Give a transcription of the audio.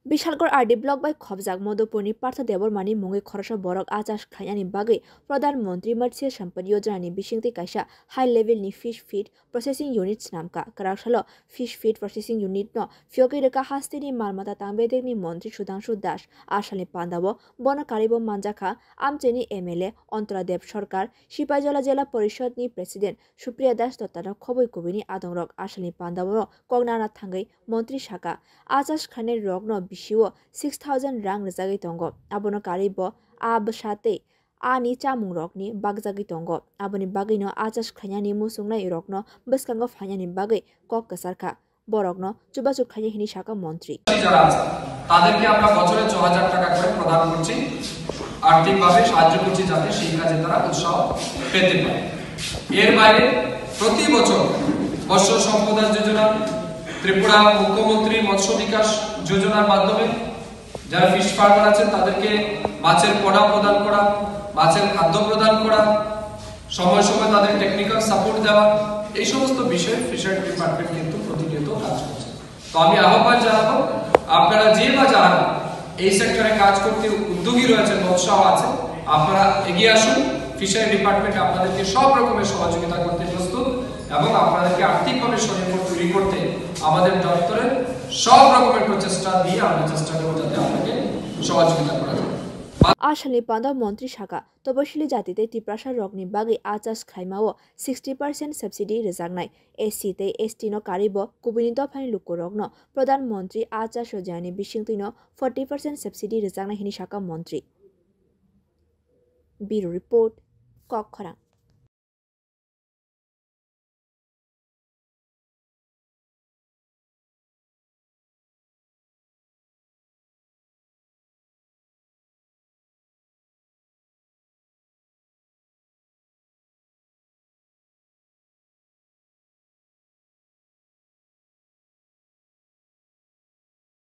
Bishalgarh RD block বাই খবজাক মধুপুরনি পার্থ দেবরমানি মুঙ্গি খরস বরক আচাস খাইনানি বাগै প্রধানমন্ত্রী মৎস্য সম্পদ योजनानि बिसिंति काइसा हाई लेभेलनि फिश फीड प्रसेसिंग यूनिट्स नामका कराखसालो फिश फीड प्रसेसिंग यूनिट न फियोगै रेखा हास्तिनि मालमाता तांबेदेगनि मन्त्री सुधांशु दास आसालनि पान्दाबो बनकारिबो मानजाखा आमचेनि एमएलए অন্তরাদেব সরকার সিপাহীজলা জেলা পরিষদনি প্রেসিডেন্ট সুপ্রিয়া দাস দত্তানো খবই কুবিনি আদংরক আসালনি পান্দাবো কগনানা থাঙ্গै মন্ত্রী শাখা আচাস খানের রগ্ন बिसिओ 6,000 रां रजागै tongo abono karibo absate ani chamung rokni bagjagi tongo aboni bagino achas khainani musungnai rokno beskango phainani bagai kok kasarkha borokno chubachuk khaini hini shaka মন্ত্রী যারা আছে তাদেরকে আমরা বছরে 6000 টাকা করে প্রদান করছি আর্থিকভাবে সাহায্য করছি যাতে সেই কাজে তারা উৎসাহ পেতে পারে এর বাইরে প্রতি বছর মৎস্য সম্পদ যোজনা ত্রিপুরা মুখ্যমন্ত্রী মৎস্য বিকাশ যোজনার মাধ্যমে যারা ফিশ ফার্মার আছেন তাদেরকে মাছের পোনা প্রদান করা মাছের খাদ্য প্রদান করা সময় সময় তাদের টেকনিক্যাল সাপোর্ট দেওয়া এই সমস্ত বিষয়ে ফিশারি ডিপার্টমেন্ট কিন্তু প্রতিনিয়ত কাজ করছে তো আমি আহ্বান জানাবো আপনারা যে বা যারা এই সেক্টরে কাজ করতে উদ্যোগী রয়েছেন উৎসাহ আছে আপনারা এগিয়ে আসুন ফিশারি ডিপার্টমেন্ট আপনাদেরকে সব রকমের সহযোগিতা করতে প্রস্তুত এবং আপনাদেরকে আর্থিকভাবে স্বনির্ভর তৈরি করতে আমাদের দপ্তরে সব রকমের প্রচেষ্টা দিয়ে আমরা চেষ্টা করব যাতে আপনাকে সহযোগিতা করা যায় आसालनि पान्दा मन्त्री शाखा तपसिली जातिते तिप्रासा रगनि बागै आचास खाइमाओ 60% सब्सिडी रेजागनाय एससी ते एसटी न कारिबो कुबिनि दफानि लुको रगनो प्रधानमन्त्री आचास योजनानि बिसिंतिनो 40% सब्सिडी रेजागनाय हिनि शाखा मन्त्री ब्युरो रिपोर्ट कखरा।